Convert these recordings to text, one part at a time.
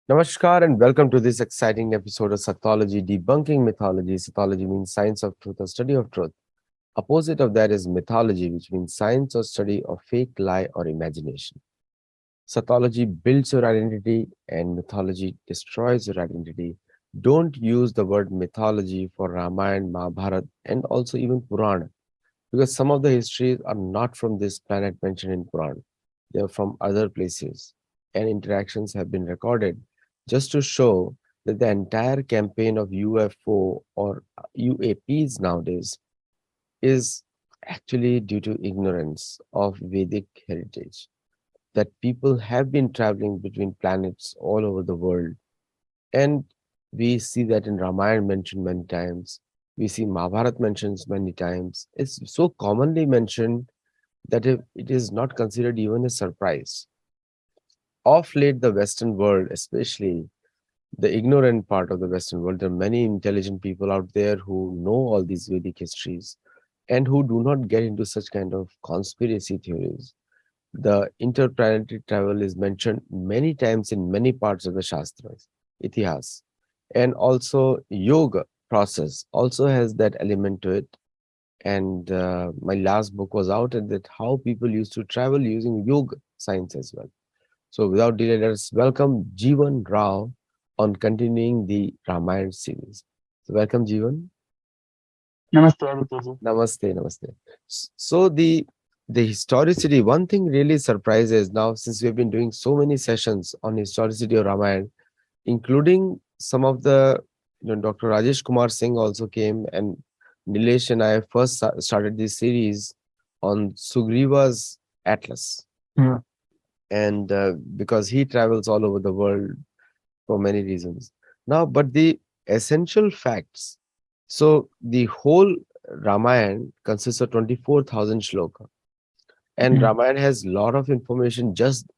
Namaskar and welcome to this exciting episode of Sattology, debunking mythology. Sattology means science of truth or study of truth. Opposite of that is mythology, which means science or study of fake, lie, or imagination. Sattology builds your identity and mythology destroys your identity. Don't use the word mythology for Ramayana, Mahabharata, and also even Purana, because some of the histories are not from this planet mentioned in Puran. They are from other places, and interactions have been recorded just to show that the entire campaign of UFO or UAPs nowadays is actually due to ignorance of Vedic heritage. That people have been traveling between planets all over the world, and we see that in Ramayana mentioned many times. We see Mahabharata mentions many times. It's so commonly mentioned that it is not considered even a surprise. Of late, the Western world, especially the ignorant part of the Western world, there are many intelligent people out there who know all these Vedic histories and who do not get into such kind of conspiracy theories. The interplanetary travel is mentioned many times in many parts of the Shastras, Itihas, and also yoga process also has that element to it. And my last book was out, and that how people used to travel using yoga science as well. So without delay, let's welcome Jeevan Rao on continuing the Ramayana series. So welcome, Jeevan. Namaste, Aditya. Namaste, namaste. So the historicity, one thing really surprises now, since we've been doing so many sessions on historicity of Ramayana, including some of the, Dr. Rajesh Kumar Singh also came, and Nilesh and I first started this series on Sugriva's Atlas. Hmm. And because he travels all over the world for many reasons. Now, but the essential facts. So the whole Ramayana consists of 24,000 shloka. And Hmm. Ramayana has a lot of information just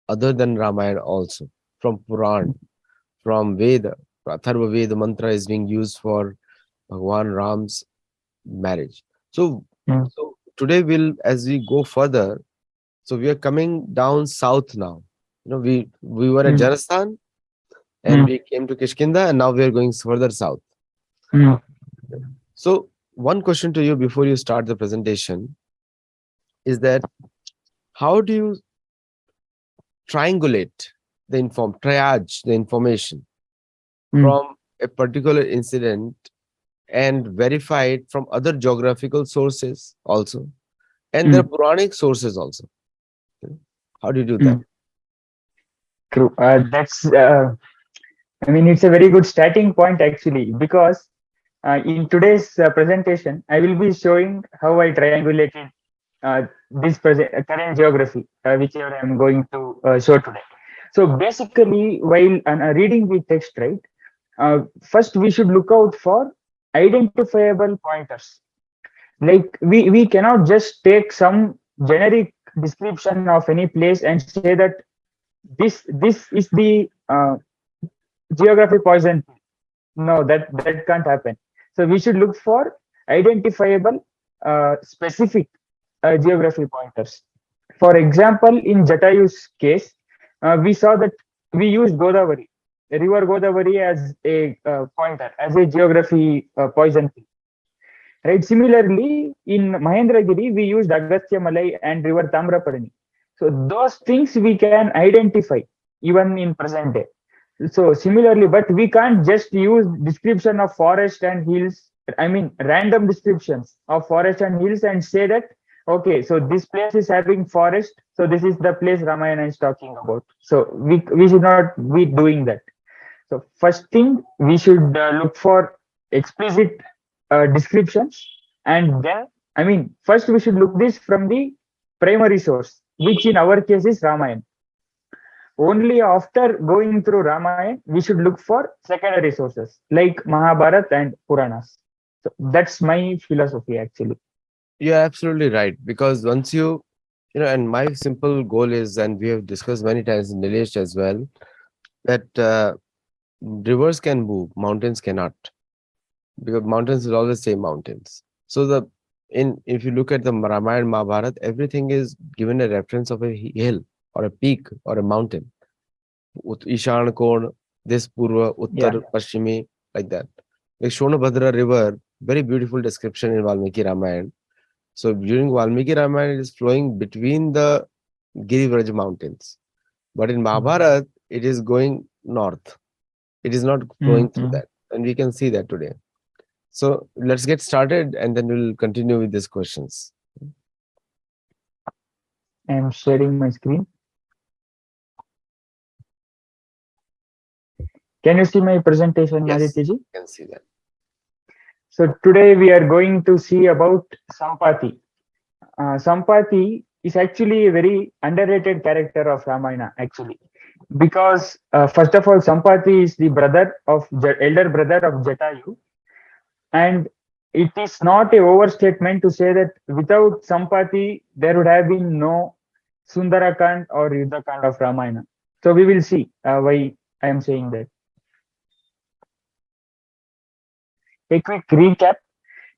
other than Ramayana also, from Puran, from Veda. Atharva Veda mantra is being used for Bhagwan Ram's marriage. So, Hmm. so today we'll, as we go further, so we are coming down south now. We were at Hmm. Rajasthan and Hmm. we came to Kishkinda, and now we are going further south. Hmm. So, one question to you before you start the presentation is that how do you triage the information Hmm. from a particular incident and verify it from other geographical sources also, and there Hmm. are Puranic sources also. How do you do that? Hmm. True. I mean, it's a very good starting point actually, because in today's presentation, I will be showing how I triangulated this current geography, whichever I'm going to show today. So basically, while reading the text, right, first we should look out for identifiable pointers. Like we cannot just take some generic description of any place and say that this is the geography poison. No, that can't happen. So we should look for identifiable specific geography pointers. For example, in Jatayu's case, we saw that we used Godavari, river Godavari, as a pointer, as a geography poison. Right. Similarly, in Mahendragiri, we used Agastya Malai and River Tamraparani. So those things we can identify even in present day. So similarly, but we can't just use description of forest and hills. I mean, random descriptions of forest and hills and say that okay, so this place is having forest, so this is the place Ramayana is talking about. So we should not be doing that. So first thing we should look for explicit descriptions, and then I mean first we should look this from the primary source, which in our case is Ramayana. Only after going through Ramayana we should look for secondary sources like Mahabharata and Puranas. So that's my philosophy actually. You're absolutely right, because once and my simple goal is, and we have discussed many times in Nilesh as well, that rivers can move, mountains cannot, because mountains will always say mountains. So if you look at the Ramayana Mahabharata, everything is given a reference of a hill or a peak or a mountain. Ishan Kon, this Purva, Yeah. Uttar, Pashchimi, like that. Like Shonabhadra River, very beautiful description in Valmiki Ramayana. So during Valmiki Ramayana, it is flowing between the Girivraj mountains. But in Mahabharata, it is going north. It is not flowing through Mm-hmm. that. And we can see that today. So let's get started and then we'll continue with these questions. I'm sharing my screen. Can you see my presentation, Yes, Aditya ji? you can see that. So today we are going to see about Sampathi. Sampathi is actually a very underrated character of Ramayana, actually, because first of all, Sampathi is the elder brother of Jatayu, and it is not a overstatement to say that without Sampathi there would have been no Sundarakand or Yuddhakand of Ramayana. So we will see why I am saying that. A quick recap.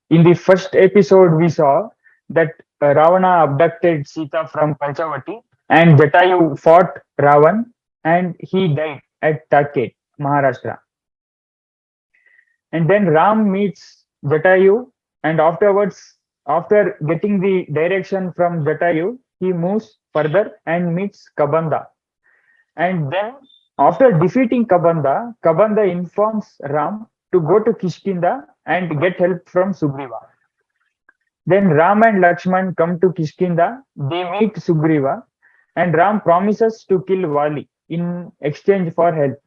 In the first episode, we saw that Ravana abducted Sita from Panchavati and Jatayu fought Ravan and he died at Taket, Maharashtra. And then Ram meets Jatayu and afterwards, after getting the direction from Jatayu, he moves further and meets Kabanda. And then after defeating Kabanda, Kabanda informs Ram to go to Kishkinda and get help from Sugriva. Then Ram and Lakshman come to Kishkinda. They meet Sugriva, and Ram promises to kill Vali in exchange for help.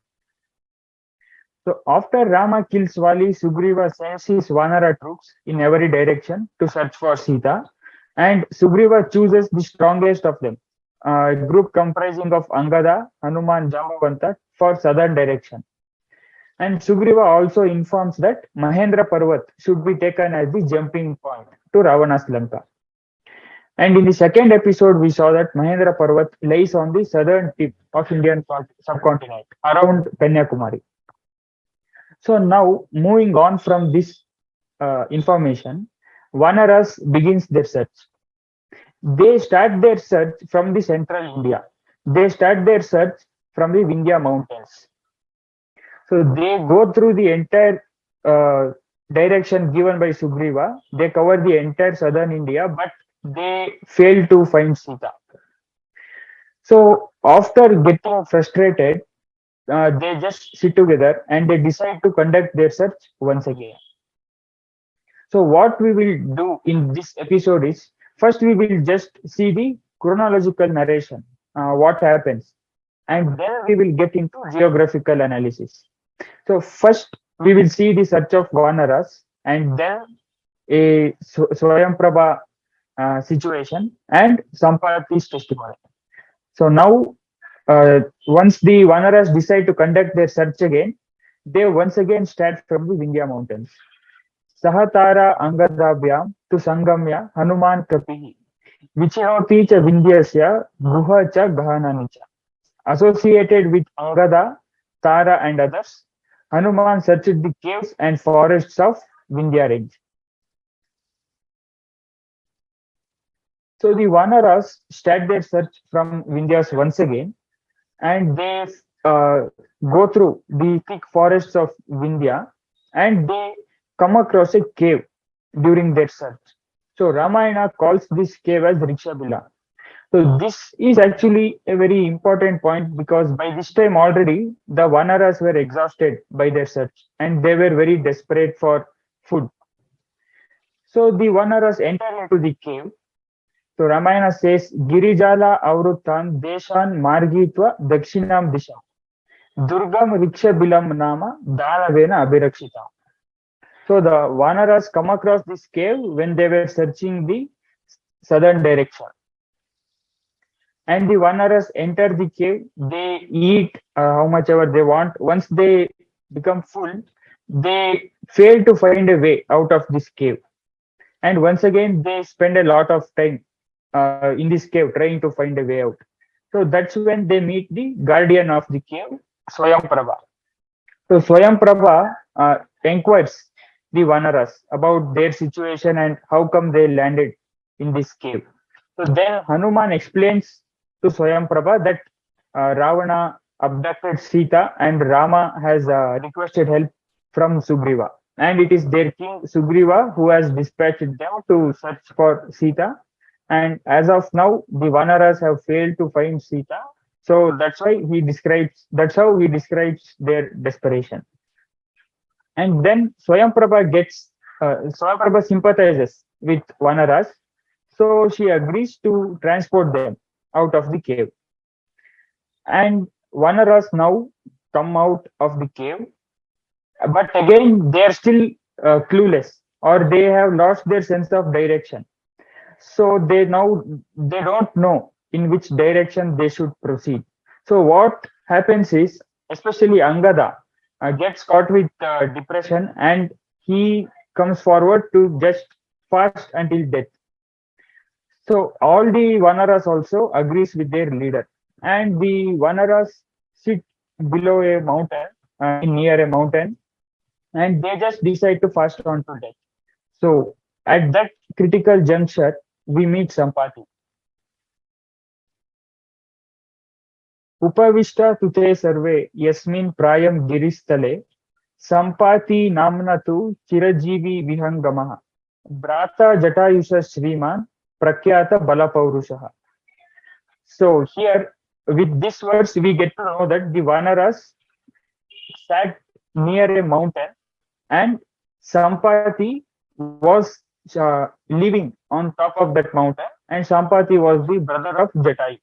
So after Rama kills Vali, Sugriva sends his Vanara troops in every direction to search for Sita, and Sugriva chooses the strongest of them, a group comprising of Angada, Hanuman, Jambavanta for southern direction. And Sugriva also informs that Mahendra Parvat should be taken as the jumping point to Ravana's Lanka. And in the second episode, we saw that Mahendra Parvat lies on the southern tip of Indian subcontinent, around Kanyakumari. So now, moving on from this information, Vanaras begins their search. They start their search from the central India. They start their search from the Vindhya mountains. So they go through the entire uh, direction given by Sugriva. They cover the entire southern India, but they fail to find Sita. So after getting frustrated, they just sit together and they decide to conduct their search once again. So what we will do in this episode is first we will just see the chronological narration, what happens, and then we will get into geographical analysis. So first we will see the search of Vanaras and then a Swayamprabha situation and Sampati's testimony. So now, once the Vanaras decide to conduct their search again, they once again start from the Vindhya mountains. Sahatara Angadabhyam to Sangamya Hanuman Kapihi. Vichinoti cha Vindyasya Guha cha Gahanani cha. Associated with Angada, Tara and others, Hanuman searched the caves and forests of Vindhya range. So the Vanaras start their search from Vindhyas once again and they uh, go through the thick forests of Vindhya and they come across a cave during their search. So Ramayana calls this cave as Rikshabila. So this is actually a very important point because by this time already the Vanaras were exhausted by their search and they were very desperate for food. So the Vanaras enter into the cave. So Ramayana says Girijala Avrutan Deshan Margitva Dakshinam Disha. Durgam Rikshabilam Nama Dalavena Abhirakshita. So the Vanaras come across this cave when they were searching the southern direction. And the Vanaras enter the cave, they eat how much ever they want. Once they become full, they fail to find a way out of this cave. And once again, they spend a lot of time in this cave trying to find a way out. So that's when they meet the guardian of the cave, Swayamprabha. So Swayamprabha inquires the Vanaras about their situation and how come they landed in this cave. So then Hanuman explains to Swayamprabha that Ravana abducted Sita, and Rama has requested help from Sugriva. And it is their king Sugriva who has dispatched them to search for Sita. And as of now, the Vanaras have failed to find Sita. So that's how he describes their desperation. And then Swayamprabha sympathizes with Vanaras, so she agrees to transport them out of the cave. And Vanaras now come out of the cave, but again they are still clueless, or they have lost their sense of direction. So they don't know in which direction they should proceed. So what happens is, especially Angada gets caught with depression, and he comes forward to just fast until death. So all the Vanaras also agrees with their leader, and the Vanaras sit below a mountain, near a mountain, and they just decide to fast on to death. So at that critical juncture, we meet Sampati. Upavishta tute sarve yasmin prayam giristale Sampati namna tu chirajivi vihangamaha Brata jatayusha Shriman prakyata balapurushaha. So here, with these words, we get to know that the Vanaras sat near a mountain, and Sampati was living on top of that mountain, and Sampati was the brother of Jatayu.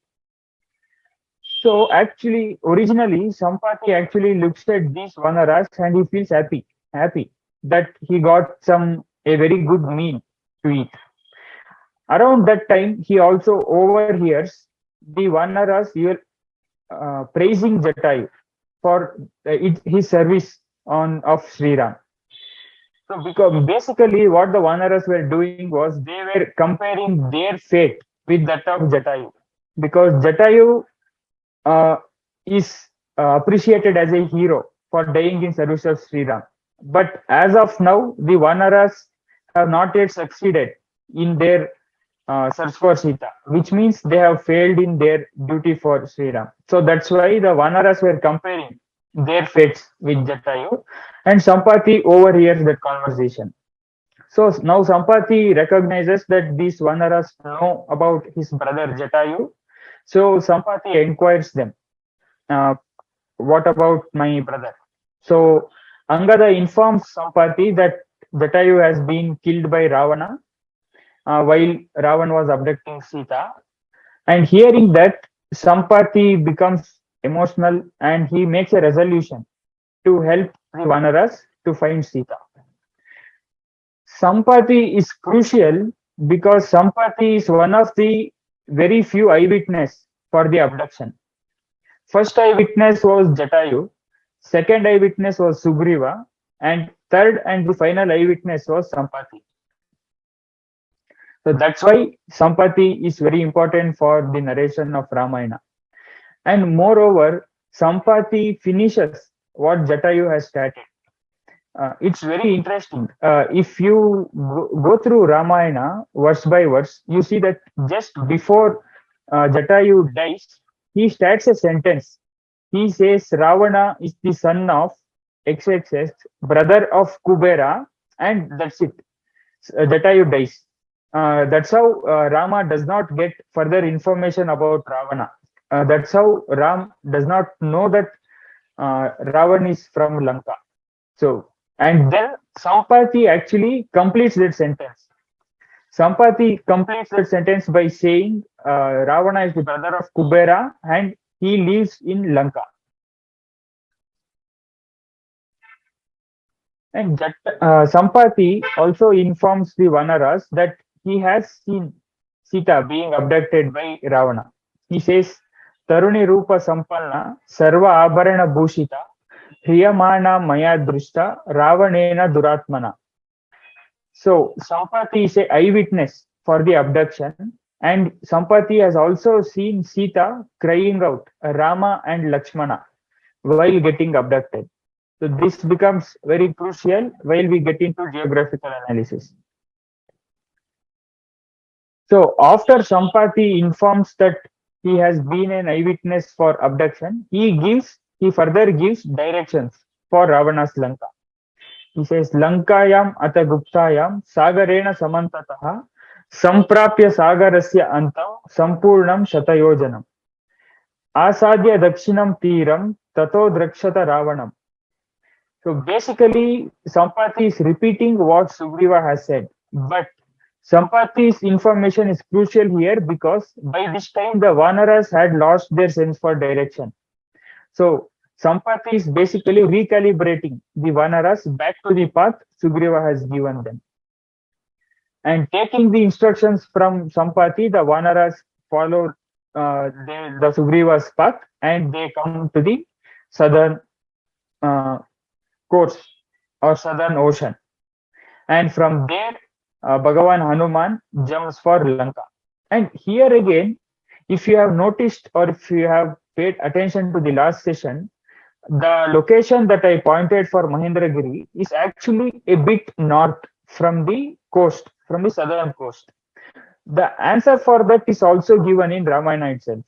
So actually, originally, Sampati actually looks at these Vanaras and he feels happy that he got a very good meal to eat. Around that time, he also overhears the Vanaras praising Jatayu for his service of Sri Ram. So because basically what the Vanaras were doing was they were comparing their fate with that of Jatayu, because Jatayu uh, is appreciated as a hero for dying in service of Sri Ram. But as of now, the Vanaras have not yet succeeded in their search for Sita, which means they have failed in their duty for Sri Ram. So that's why the Vanaras were comparing their fates with Jatayu, and Sampati overhears that conversation. So now Sampati recognizes that these Vanaras know about his brother Jatayu. So Sampati inquires them, uh, what about my brother? So Angada informs Sampati that Jatayu has been killed by Ravana while Ravan was abducting Sita. And hearing that, Sampati becomes emotional and he makes a resolution to help the Vanaras to find Sita. Sampati is crucial because Sampati is one of the very few eyewitness for the abduction. First eyewitness was Jatayu, second eyewitness was Sugriva, and third and the final eyewitness was Sampati. So that's why Sampati is very important for the narration of Ramayana. And moreover, Sampati finishes what Jatayu has started. It's very interesting. If you go through Ramayana verse by verse, you see that just before Jatayu dies, he starts a sentence. He says Ravana is the son of XXX, brother of Kubera, and that's it. Jatayu dies. That's how Rama does not get further information about Ravana. That's how Ram does not know that Ravan is from Lanka. So, and then Sampati actually completes that sentence. Sampati completes that sentence by saying Ravana is the brother of Kubera and he lives in Lanka. And Sampati also informs the Vanaras that he has seen Sita being abducted by Ravana. He says, Taruni Rupa Sampalna Sarva Abharana Bhushita Hriyamana Maya Drushta Ravanena Duratmana. So Sampati is an eyewitness for the abduction, and Sampati has also seen Sita crying out Rama and Lakshmana while getting abducted. So this becomes very crucial while we get into geographical analysis. So after Sampati informs that he has been an eyewitness for abduction, he further gives directions for Ravana's Lanka. He says, Lankayam ata guptayam sagarena samantataha samprapya sagarasya antam sampurnam shatayojanam asadya dakshinam tiram tato drakshata ravanam. So basically, Sampathi is repeating what Sugriva has said. But Sampathi's information is crucial here because by this time the Vanaras had lost their sense for direction. So Sampathi is basically recalibrating the Vanaras back to the path Sugriva has given them. And taking the instructions from Sampathi, the Vanaras follow the Sugriva's path and they come to the southern uh, coast or southern ocean. And from there, Bhagavan Hanuman jumps for Lanka. And here again, if you have noticed or if you have paid attention to the last session, the location that I pointed for Mahendragiri is actually a bit north from the coast, from the southern coast. The answer for that is also given in Ramayana itself.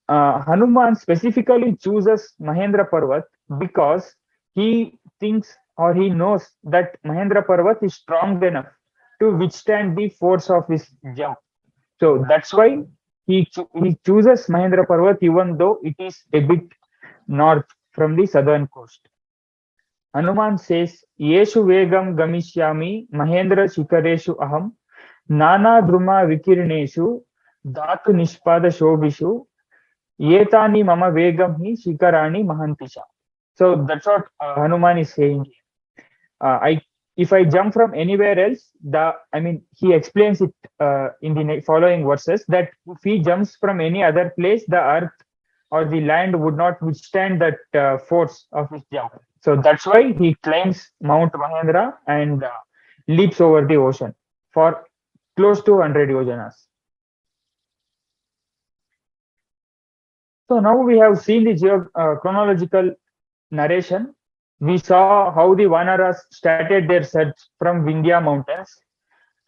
Hanuman specifically chooses Mahendra Parvat because he thinks or he knows that Mahendra Parvat is strong enough to withstand the force of his jump. So that's why he chooses Mahendra Parvat even though it is a bit north from the southern coast. Hanuman says, Yeshu Vegam Gamishyami Mahendra Shikareshu Aham Nana Druma Vikirneshu Dhatu Nishpada Shobhishu Yetani Mama Vegam Hi Shikarani Mahantisha. So that's what Hanuman is saying. I if I jump from anywhere else, he explains it in the following verses that if he jumps from any other place, the earth or the land would not withstand that force of his jump. So that's why he climbs Mount Mahendra and leaps over the ocean for close to 100 yojanas. So now we have seen the chronological narration. We saw how the Vanaras started their search from Vindhya mountains,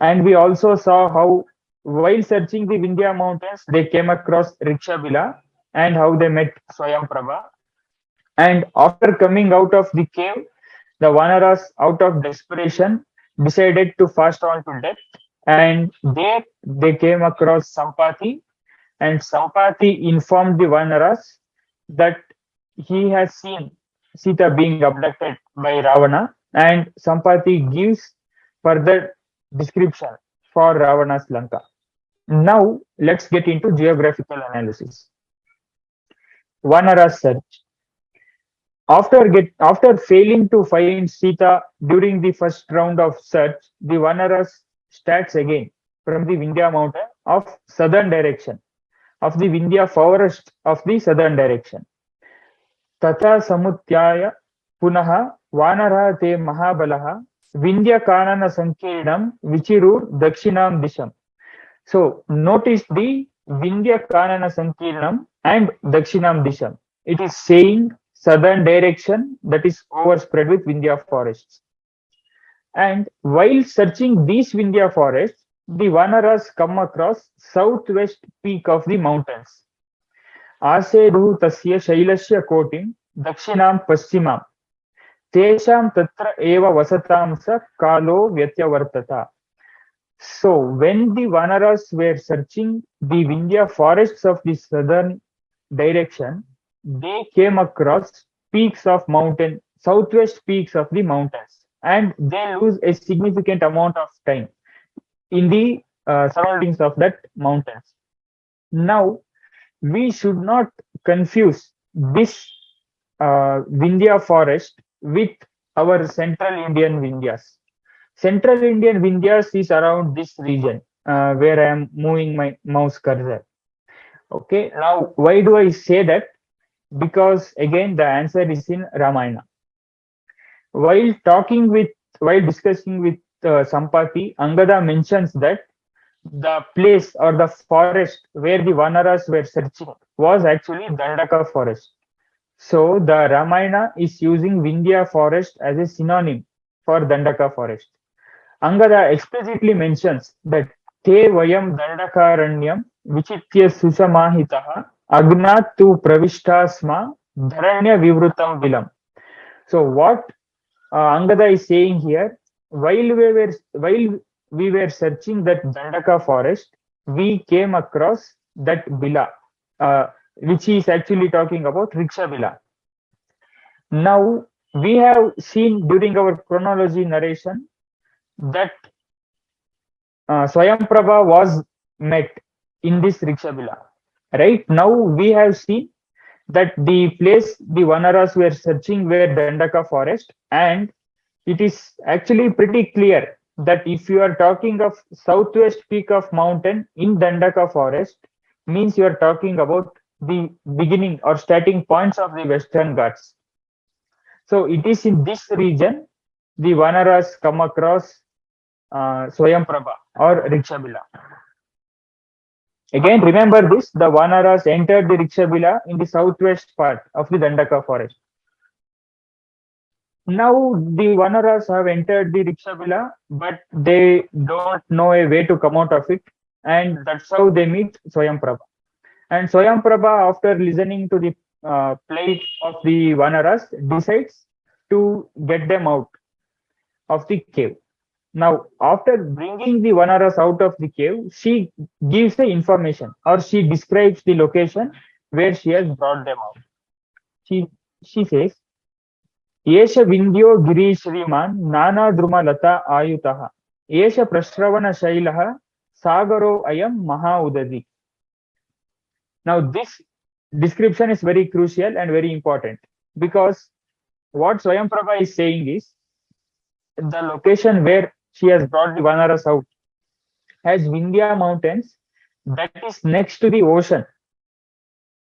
and we also saw how, while searching the Vindhya mountains, they came across Rikshabila and how they met Swayamprabha. And after coming out of the cave, the Vanaras, out of desperation, decided to fast on to death. And there they came across Sampathi, and Sampathi informed the Vanaras that he has seen Sita being abducted by Ravana, and Sampathi gives further description for Ravana's Lanka. Now, let's get into geographical analysis. Vanara's search. After failing to find Sita during the first round of search, the Vanaras starts again from the Vindhya mountain of southern direction, of the Vindhya forest of the southern direction. Tata Samutyaya Punaha Vanara te Mahabalaha Vindhya Kanana Sankirnam Vichirur Dakshinam Disham. So notice the Vindhya Kanana Sankirnam and Dakshinam Disham. It is saying southern direction that is overspread with Vindhya forests. And while searching these Vindhya forests, the Vanaras come across southwest peak of the mountains. Aseduhu tasya shailasya kotim dakshinam paschimam tesham tatra eva vasatam sa kalo vyatyavartata. So when the Vanaras were searching the Vindhya forests of the southern direction, they came across peaks of mountain, southwest peaks of the mountains, and they lose a significant amount of time in the surroundings of that mountains. Now, we should not confuse this Vindhya forest with our central Indian Vindhyas. Central Indian Vindhyas is around this region where I am moving my mouse cursor. Okay, now why do I say that? Because again, the answer is in Ramayana. While discussing with Sampathi, Angada mentions that the place or the forest where the Vanaras were searching was actually Dandaka forest. So the Ramayana is using Vindhya forest as a synonym for Dandaka forest. Angada explicitly mentions that Te Vayam Dandakaranyam विचित्य सुसमाहितः अग्नात् तु प्रविष्टा स्म dharanya vivrutam vilam. So what Angada is saying here, while we were searching that Dandaka forest, we came across that villa, uh, which is actually talking about Riksha villa. Now we have seen during our chronology narration that Swayamprabha was met in this Riksha villa. Right now we have seen that the place the Vanaras were searching were Dandaka forest, and it is actually pretty clear that if you are talking of southwest peak of mountain in Dandaka forest, means you are talking about the beginning or starting points of the Western Ghats. So it is in this region the Vanaras come across Swayamprabha or Rikshabila. Again, remember this: the Vanaras entered the Rikshabila in the southwest part of the Dandaka forest. Now the Vanaras have entered the Rikshabila, but they don't know a way to come out of it, and that's how they meet Swayamprabha. And Swayamprabha, after listening to the plight of the Vanaras, decides to get them out of the cave. Now, after bringing the Vanaras out of the cave, she gives the information or she describes the location where she has brought them out. She she says, एष विन्द्यो गिरिश्रीमान् नानाद्रुमलता आयुतः एष प्रश्रवणशैलः सागरो अयं महा उदधि. Now this description is very crucial and very important, because what Swayamprabha is saying is the location where she has brought the Vanaras out has Vindhya mountains that is next to the ocean.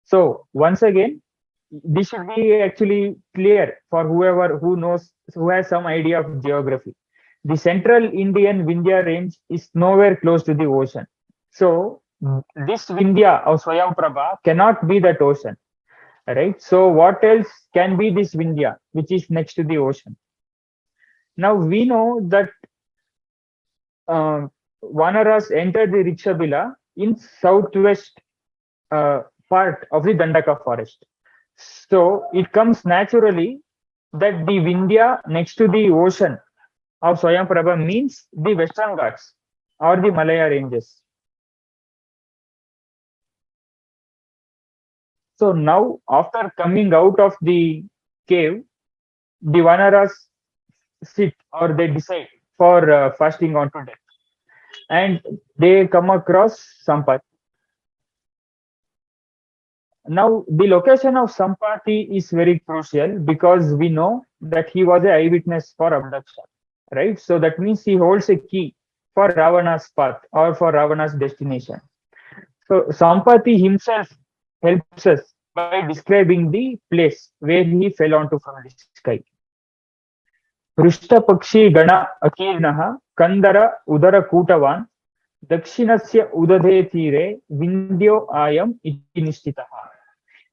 So once again, this should be actually clear for whoever who knows, who has some idea of geography. The central Indian Vindhya range is nowhere close to the ocean. So this Vindhya of Swayamprabha cannot be that ocean, right? So what else can be this Vindhya which is next to the ocean? Now we know that Vanaras entered the Rikshabila in southwest part of the Dandaka forest. So it comes naturally that the Vindhya next to the ocean of Swayamprabha means the Western Ghats or the Malaya ranges. So now, after coming out of the cave, the Vanaras sit or they decide for fasting onto death, and they come across Sampathi. Now, the location of Sampathi is very crucial because we know that he was an eyewitness for abduction, right? So that means he holds a key for Ravana's path or for Ravana's destination. So Sampathi himself helps us by describing the place where he fell onto from the sky. पृष्ठपक्षी गण अकीर्णः कंदर उदर कूटवान् दक्षिणस्य उदधे तीरे विन्द्यो आयम इति निश्चितः.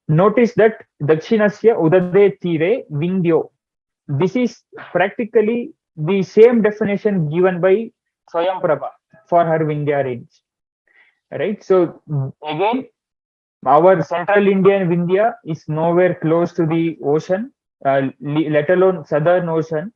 Notice that Dakshinasya Udade Tire Vindyo. This is practically the same definition given by Swayamprabha for her Vindhya range. Right? So again, our central Indian Vindhya is nowhere close to the ocean, let alone southern ocean.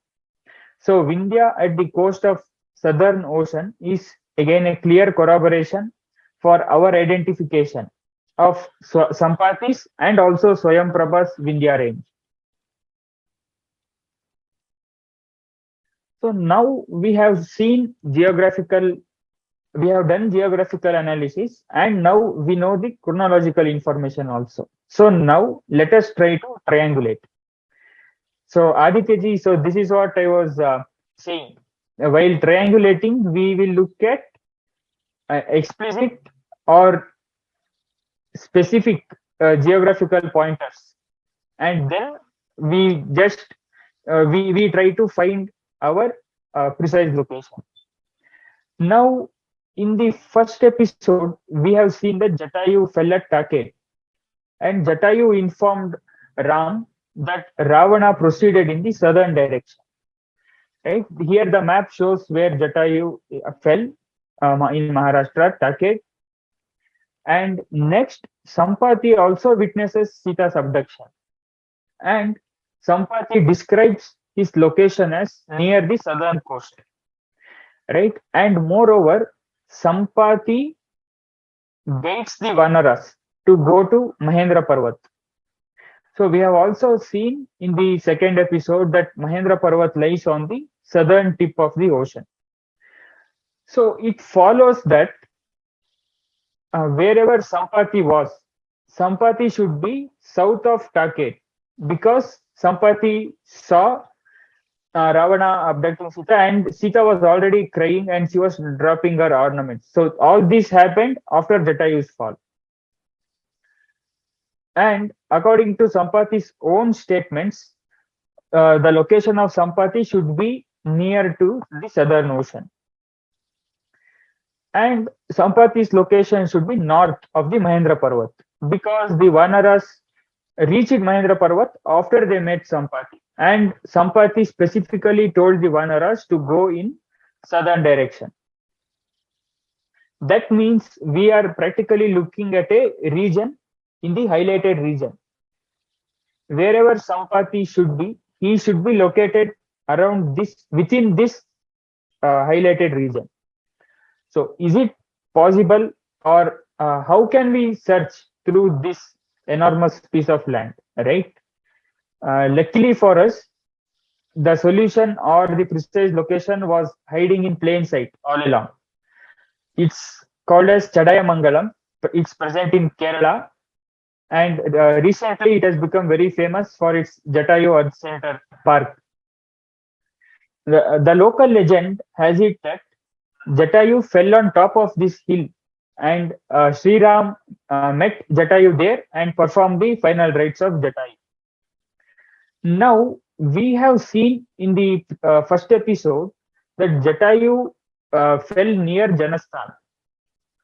So Vindhya at the coast of southern ocean is again a clear corroboration for our identification of Sampathis and also Swayamprabha's Vindhya range. So now we have seen geographical, we have done geographical analysis, and now we know the chronological information also. So now let us try to triangulate. So Aditya ji, so this is what I was saying. While triangulating, we will look at explicit or specific geographical pointers, and then we just we try to find our precise location. Now, in the first episode, we have seen that Jatayu fell at Take, and Jatayu informed Ram that Ravana proceeded in the southern direction. Right here, the map shows where Jatayu fell in Maharashtra, Take. And next, Sampathi also witnesses Sita's abduction. And Sampathi describes his location as near the southern coast, right? And moreover, Sampathi guides the Vanaras to go to Mahendra Parvat. So we have also seen in the second episode that Mahendra Parvat lies on the southern tip of the ocean. So it follows that wherever Sampathi was, Sampathi should be south of Take, because Sampathi saw Ravana abducting Sita, and Sita was already crying and she was dropping her ornaments. So all this happened after Jatayu's fall. And according to Sampathi's own statements, the location of Sampathi should be near to the southern ocean. And Sampathi's location should be north of the Mahendra Parvat, because the Vanaras reached Mahendra Parvat after they met Sampathi. And Sampathi specifically told the Vanaras to go in southern direction. That means we are practically looking at a region in the highlighted region. Wherever Sampathi should be, he should be located around this, within this highlighted region. So is it possible, or how can we search through this enormous piece of land, right? Luckily for us, the solution or the precise location was hiding in plain sight all along. It's called as Chadayamangalam. It's present in Kerala, and recently it has become very famous for its Jatayu Earth Center Park. The local legend has it that Jatayu fell on top of this hill, and Sri Ram met Jatayu there and performed the final rites of Jatayu. Now, we have seen in the first episode that Jatayu fell near Janasthan,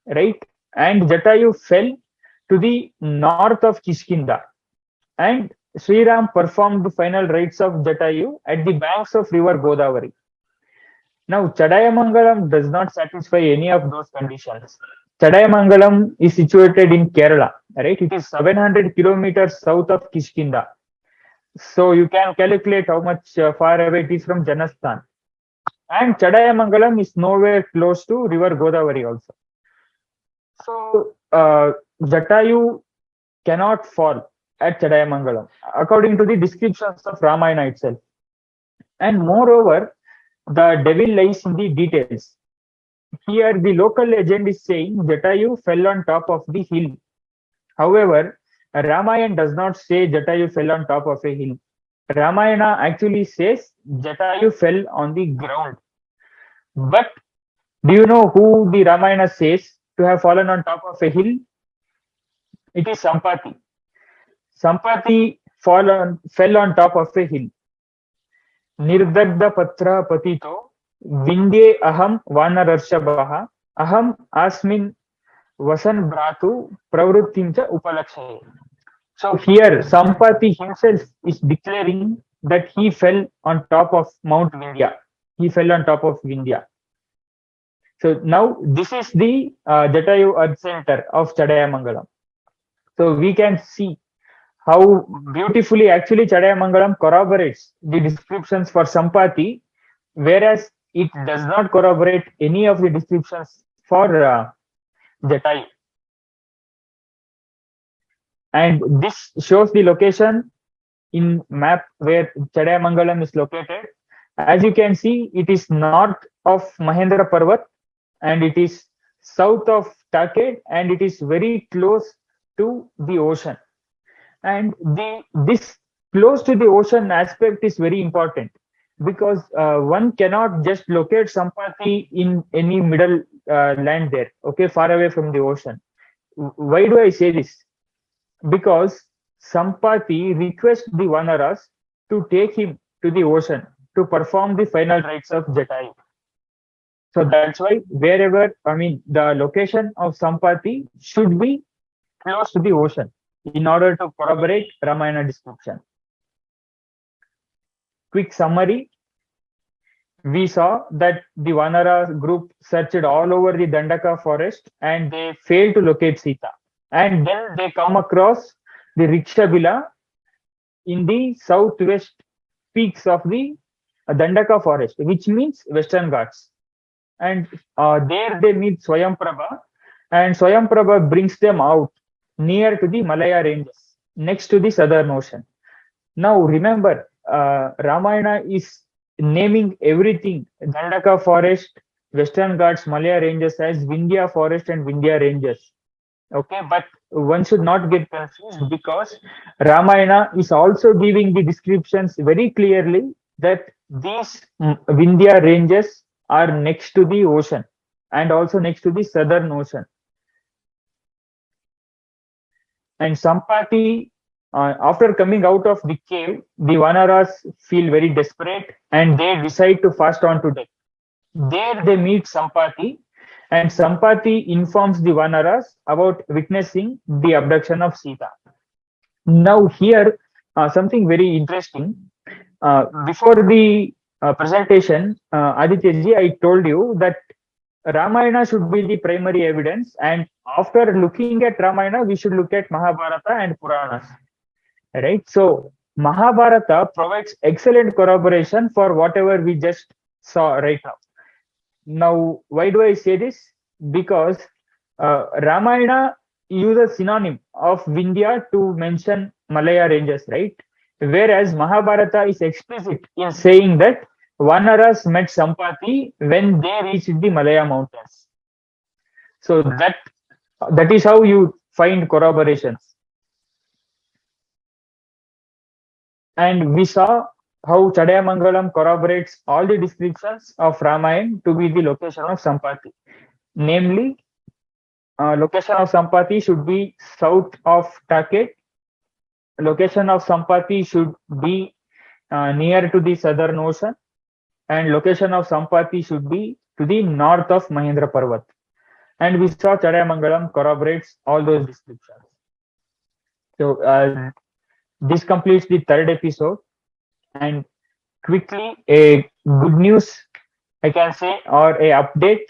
right? And Jatayu fell to the north of Kishkinda. And Sri Ram performed the final rites of Jatayu at the banks of river Godavari. Now, Chadayamangalam does not satisfy any of those conditions. Chadayamangalam is situated in Kerala, right? It is 700 kilometers south of Kishkinda. So you can calculate how much far away it is from Janasthan. And Chadayamangalam is nowhere close to river Godavari also. So Jatayu cannot fall at Chadayamangalam, according to the descriptions of Ramayana itself. And moreover, the devil lies in the details. Here, the local legend is saying Jatayu fell on top of the hill. However, Ramayan does not say Jatayu fell on top of a hill. Ramayana actually says Jatayu fell on the ground. But do you know who the Ramayana says to have fallen on top of a hill? It is Sampathi. Sampathi fell on top of a hill. Nirdagda patra patito vindye aham vanarshabha aham asmin vasan bratu pravrittincha upalakshaye. So here Sampathi himself is declaring that he fell on top of Mount Vindhya. He fell on top of Vindhya. So now this is the Jatayu Earth Center of Chadayamangalam. So we can see how beautifully actually Chadayamangalam corroborates the descriptions for Sampathi, whereas it does not corroborate any of the descriptions for Jatayu. And this shows the location in map where Chadayamangalam is located. As you can see, it is north of Mahendra Parvat, and it is south of Taked, and it is very close to the ocean. And this close to the ocean aspect is very important, because one cannot just locate Sampathi in any middle land there, okay, far away from the ocean. Why do I say this? Because Sampathi requests the Vanaras to take him to the ocean to perform the final rites of Jatayu. So that's why wherever, the location of Sampathi should be close to the ocean in order to corroborate Ramayana description. Quick summary. we saw that the Vanara group searched all over the Dandaka forest and they failed to locate Sita. And then they come across the Rikshabila in the southwest peaks of the Dandaka forest, which means Western Ghats. And there they meet Swayamprabha, and Swayamprabha brings them out near to the Malaya ranges, next to the Southern Ocean. Now remember, Ramayana is naming everything Dandaka forest, Western Ghats, Malaya ranges as Vindhya forest and Vindhya ranges. Okay, but one should not get confused because Ramayana is also giving the descriptions very clearly that these Vindhya ranges are next to the ocean and also next to the Southern Ocean. And Sampati, after coming out of the cave, the Vanaras feel very desperate and they decide to fast on to death. There they meet Sampati, and Sampati informs the Vanaras about witnessing the abduction of Sita. Now, here, something very interesting. Before the presentation, Adityaji, I told you that Ramayana should be the primary evidence, and after looking at Ramayana, we should look at Mahabharata and Puranas. Right? So, Mahabharata provides excellent corroboration for whatever we just saw right now. Now, why do I say this? Because Ramayana uses synonym of Vindhya to mention Malaya ranges, right? Whereas Mahabharata is explicit in saying that Vanaras met Sampati when they reached the Malaya mountains. So that is how you find corroborations. And we saw how Chadayamangalam corroborates all the descriptions of Ramayana to be the location of Sampati. Namely, location of Sampati should be south of Taket. Location of Sampati should be near to the Southern Ocean. And location of Sampati should be to the north of Mahendra Parvat. And we saw Chadayamangalam corroborates all those descriptions. So this completes the third episode. And quickly, a good news I can say, or a update.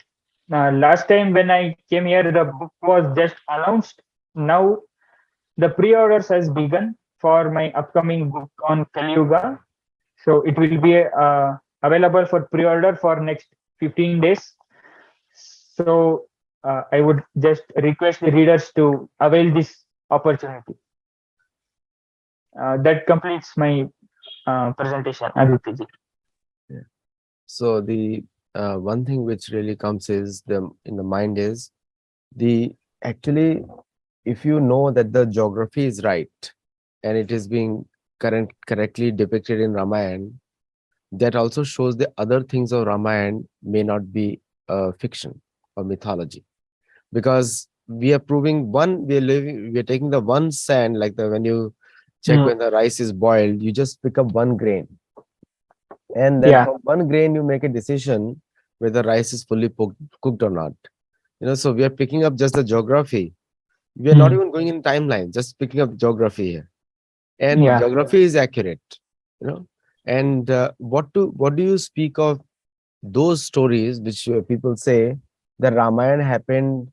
Last time when I came here, the book was just announced. Now the pre-orders has begun for my upcoming book on Kali Yuga. So it will be available for pre-order for next 15 days. So I would just request the readers to avail this opportunity. That completes my presentation, Aditya. Yeah. So the one thing which really comes is in the mind is actually, if you know that the geography is right and it is being correctly depicted in Ramayana, that also shows the other things of Ramayana may not be fiction or mythology, because we are proving we are taking the one sand, like when you check when the rice is boiled, you just pick up one grain, and then from one grain you make a decision whether rice is fully cooked or not. So we are picking up just the geography. We are not even going in timeline, just picking up geography here, and geography is accurate. And what do you speak of those stories which people say that Ramayana happened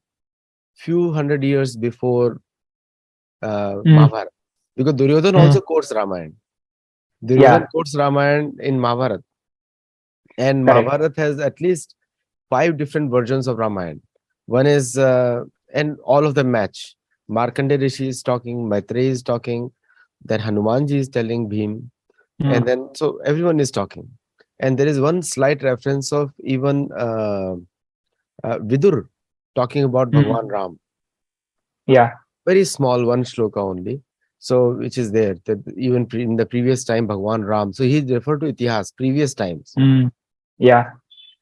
few hundred years before Mahabharata, because Duryodhana also quotes Ramayana. Duryodhana quotes Ramayana in Mahabharata, and Mahabharata has at least 5 different versions of Ramayana. One is and all of them match. Markandeya Rishi is talking, Maitreyi is talking, then Hanumanji is telling Bhim, and then so everyone is talking. And there is one slight reference of even Vidur talking about Bhagwan Ram. Yeah. Very small, one shloka only. So which is there that even in the previous time Bhagwan Ram. So he referred to Itihas, previous times. Yeah.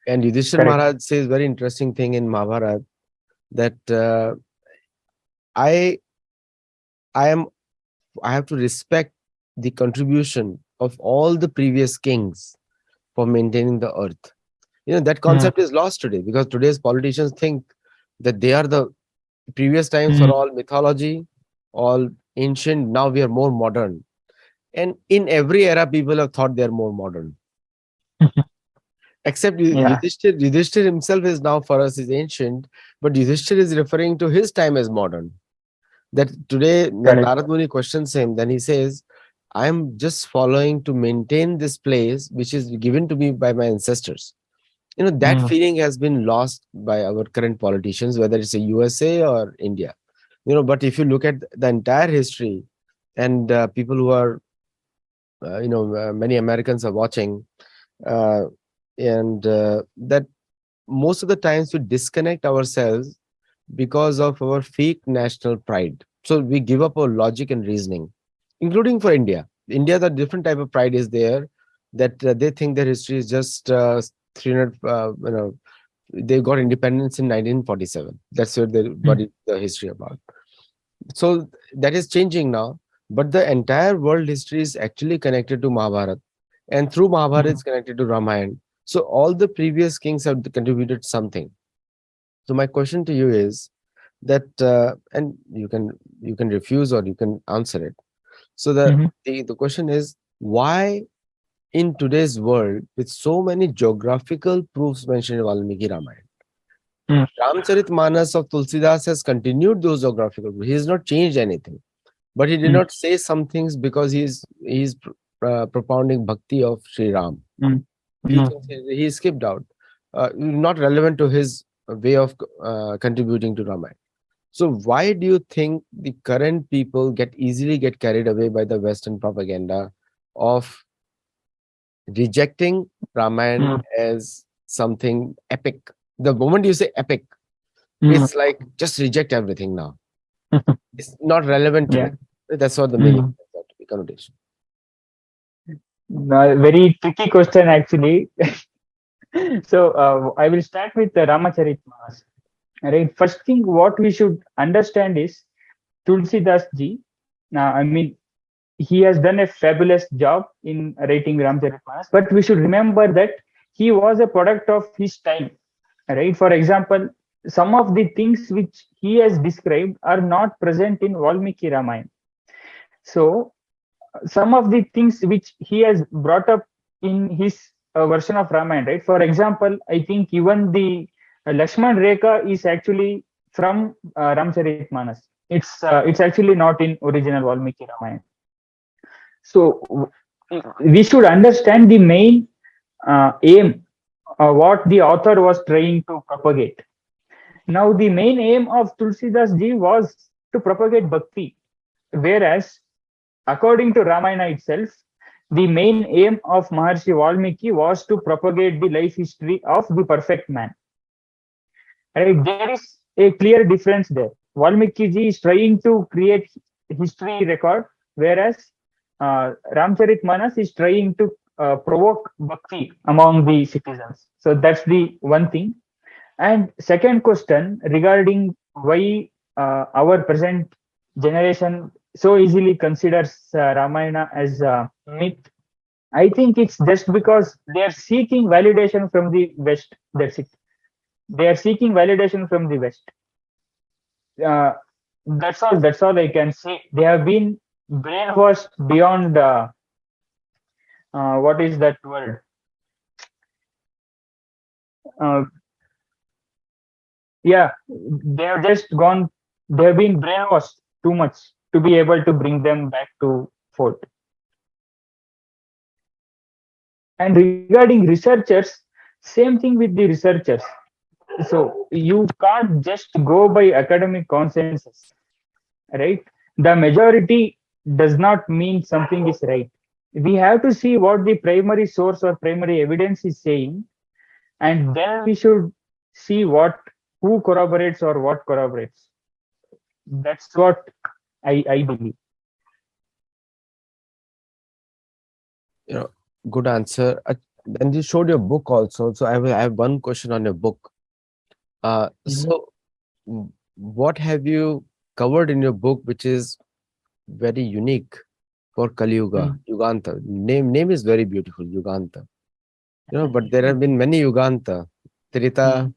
And Yudhishthira Maharaj says very interesting thing in Mahabharata that I have to respect the contribution of all the previous kings for maintaining the earth. That concept is lost today, because today's politicians think that they are the previous times are all mythology, all ancient. Now we are more modern. And in every era, people have thought they are more modern. Except Yeah. Yudhishthir himself is now for us is ancient, but Yudhishthir is referring to his time as modern. That today, when Correct. Narad Muni questions him, then he says, I am just following to maintain this place which is given to me by my ancestors. That Mm. feeling has been lost by our current politicians, whether it's a USA or India. But if you look at the entire history, and people who are, many Americans are watching, uh, and that most of the times we disconnect ourselves because of our fake national pride. So we give up our logic and reasoning, including for India. India, the different type of pride is there, that they think their history is just 300. They got independence in 1947. That's what Mm. is the history about. So that is changing now. But the entire world history is actually connected to Mahabharata, and through Mahabharata, Mm. it's connected to Ramayana. So all the previous kings have contributed something. So my question to you is that, and you can refuse or you can answer it. So Mhm. the question is, why in today's world with so many geographical proofs mentioned in Valmiki Ramayana, Mm. Ramcharitmanas of Tulsidas has continued those geographical proofs. He has not changed anything, but he did Mm. not say some things because he's propounding bhakti of Sri Ram. Mm. Few Mm. things he skipped out, not relevant to his way of contributing to Ramayana. So why do you think the current people easily get carried away by the Western propaganda of rejecting Ramayana Mm. as something epic? The moment you say epic, Mm. it's like just reject everything now. It's not relevant Yeah. today. That's what the meaning Mm. of that connotation. Very tricky question actually. So I will start with the Ramacharitmanas. Right. First thing, what we should understand is Tulsidas ji. Now, I mean, he has done a fabulous job in writing Ramcharitmanas, but we should remember that he was a product of his time. Right. For example, some of the things which he has described are not present in Valmiki Ramayana. So some of the things which he has brought up in his version of Ramayana, right? For example, I think even the Lakshman Rekha is actually from Ramcharitmanas. It's actually not in original Valmiki Ramayana. So we should understand the main aim, what the author was trying to propagate. Now, the main aim of Tulsidas ji was to propagate bhakti, whereas according to Ramayana itself, the main aim of Maharshi Valmiki was to propagate the life history of the perfect man. Right? There is a clear difference there. Valmiki ji is trying to create history record, whereas Ramcharitmanas is trying to provoke bhakti among the citizens. So that's the one thing. And second question regarding why our present generation so easily considers Ramayana as a myth. I think it's just because they are seeking validation from the West. That's it. They are seeking validation from the West. Uh, that's all. That's all I can say. They have been brainwashed beyond. What is that word? Uh, yeah, they have just gone. They have been brainwashed too much to be able to bring them back to fort. And regarding researchers, same thing with the researchers. So you can't just go by academic consensus, right? The majority does not mean something is right. We have to see what the primary source or primary evidence is saying, and then we should see what who corroborates or what corroborates. That's what I believe. You know, good answer. And you showed your book also. So I have one question on your book. Mhm. So what have you covered in your book, which is very unique for Kali Yuga, Mm. Yuganta? Name is very beautiful, Yuganta. But there have been many Yuganta, Treta, Mm.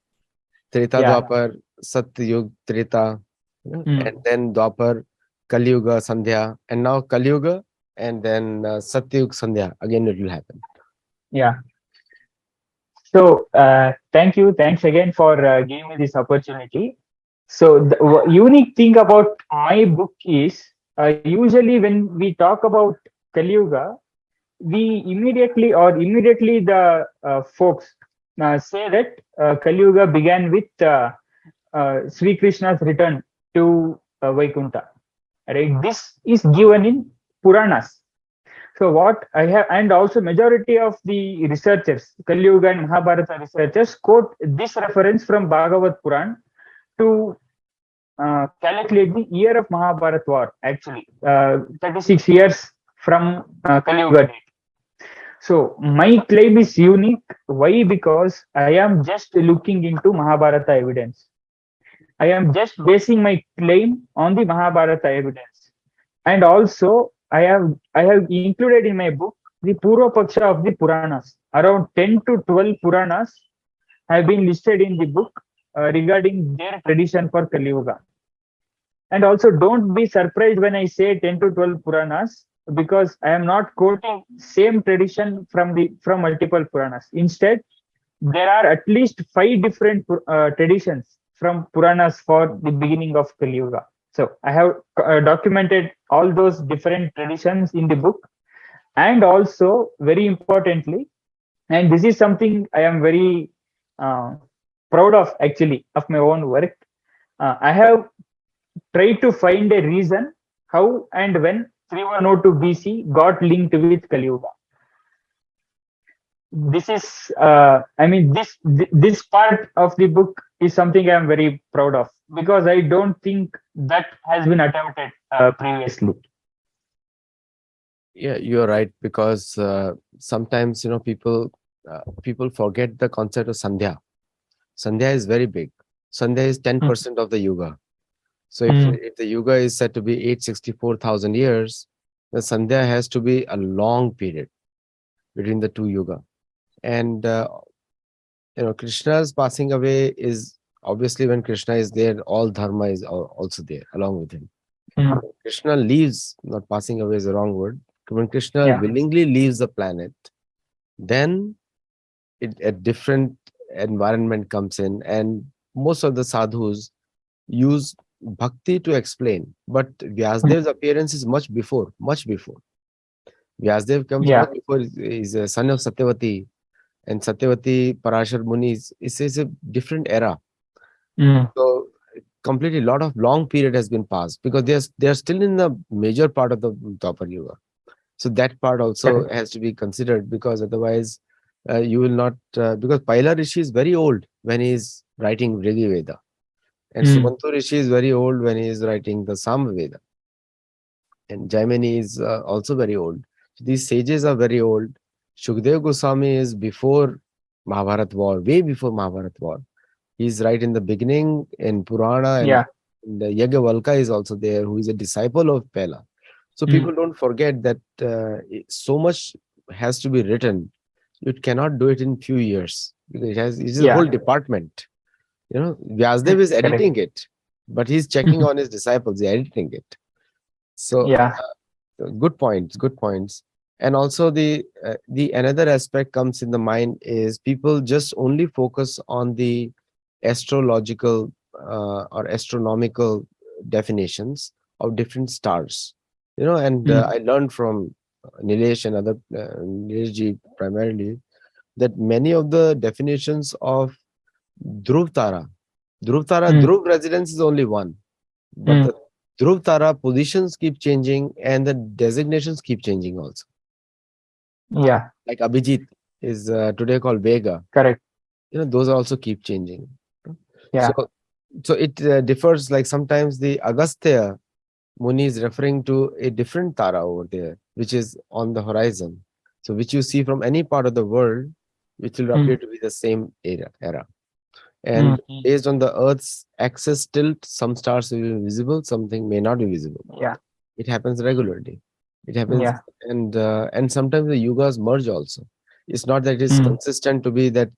Treta Yeah. Dwapar, Satyug, Treta, and Mm. then Dwapar, Kali Yuga, Sandhya, and now Kali Yuga, and then Satyug, Sandhya. Again, it will happen. Yeah. Thanks again for giving me this opportunity. So the unique thing about my book is usually when we talk about Kali Yuga, we immediately the folks say that Kali Yuga began with Sri Krishna's return to Vaikuntha. Right? This is given in Puranas. So what I have, and also majority of the researchers, Kali Yuga and Mahabharata researchers, quote this reference from Bhagavad Puran to calculate the year of Mahabharata war. Actually, 36 years from Kali Yuga date. So my claim is unique. Why? Because I am just looking into Mahabharata evidence. I am just basing my claim on the Mahabharata evidence, and also I have included in my book the Purva Paksha of the Puranas. Around 10 to 12 Puranas have been listed in the book regarding their tradition for Kali Yuga. And also, don't be surprised when I say 10 to 12 Puranas, because I am not quoting same tradition from multiple Puranas. Instead, there are at least five different traditions from Puranas for the beginning of Kali Yuga. So I have documented all those different traditions in the book, and also very importantly, and this is something I am very uh, proud of actually of my own work. I have tried to find a reason how and when 3102 BC got linked with Kali Yuga. This is I mean this part of the book is something I am very proud of, because I don't think that has been attempted previously. Yeah, you're right, because sometimes people forget the concept of Sandhya. Sandhya is very big. Sandhya is Mm, 10% of the Yuga. So mm, if the Yuga is said to be 864,000 years, the Sandhya has to be a long period between the two Yuga. And Krishna's passing away is obviously when Krishna is there, all dharma is also there along with him. mm, Krishna leaves, not passing away is the wrong word. When Krishna yeah, willingly leaves the planet, then a different environment comes in, and most of the sadhus use bhakti to explain. But mm, Vyasdev's appearance is much before, much before. Vyasdev comes yeah, much before. He's a son of Satyavati, and Satyavati, Parashar Muni is a different era. mm, So completely, lot of long period has been passed because they're still in the major part of the Dwapar Yuga. So that part also correct. has to be considered, because otherwise you will not. Because Paila Rishi is very old when he is writing Rigi Veda, and Mm, Sumanto Rishi is very old when he is writing the Sama Veda, and Jaimini is also very old. So these sages are very old. Shukdev Goswami is before Mahabharat war, way before Mahabharat war. He's right in the beginning in Purana, yeah, and Yajnavalkya is also there, who is a disciple of Pela. So mm, people don't forget that so much has to be written. You cannot do it in few years, because it is a yeah, whole department. Vyasdev is correct. editing it, but he's checking on his disciples, editing it. So Yeah, good points, good points. And also the another aspect comes in the mind is people just only focus on the astrological or astronomical definitions of different stars. And mm, I learned from Nilesh and other Nilesh ji primarily, that many of the definitions of Dhruv Tara, mm, Dhruv residence is only one, but mm, the Dhruv Tara positions keep changing and the designations keep changing also. yeah, Like Abhijit is today called Vega. correct. Those also keep changing. So, Yeah, so it differs. Like sometimes the Agastya Muni is referring to a different Tara over there, which is on the horizon. So, which you see from any part of the world, which will mm, appear to be the same era. mm, And mm, based on the Earth's axis tilt, some stars will be visible, something may not be visible. yeah, It happens regularly. It happens, yeah, and sometimes the yugas merge also. It's not that it's mm, consistent to be that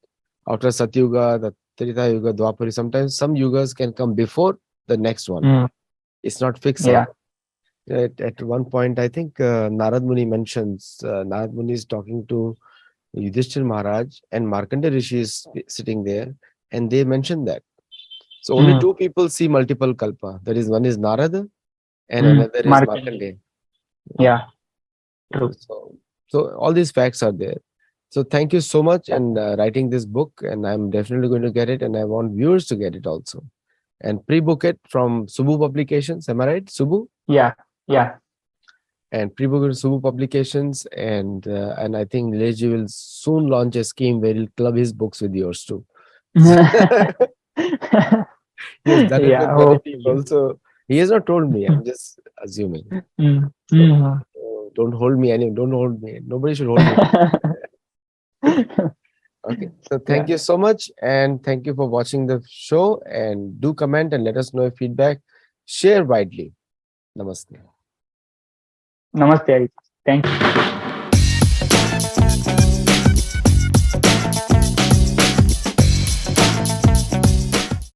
after Satyuga, the Trita Yuga, Dwapari. Sometimes some yugas can come before the next one. mm, It's not fixed yeah, like that. At one point, I think Narad Muni mentions, Narad Muni is talking to Yudhishthir Maharaj and Markandeya Rishi is sitting there, and they mentioned that. So only two people see multiple kalpa. That is, one is Narada and another is Markandeya. Markandeya. Yeah, true. So all these facts are there. So thank you so much in writing this book, and I'm definitely going to get it, and I want viewers to get it also. And pre-book it from Subu Publications. Am I right, Subu? Yeah, yeah. And pre-book it Subu Publications, and I think Nilesh will soon launch a scheme where he'll club his books with yours too. He has done it Yeah, with many people. hopefully. So he has not told me. I'm just assuming. Mm. So Mhm. don't hold me. Don't hold me. Nobody should hold me. Okay. So thank Yeah. you so much. And thank you for watching the show. And do comment and let us know your feedback. Share widely. Namaste. Namaste. Thank you.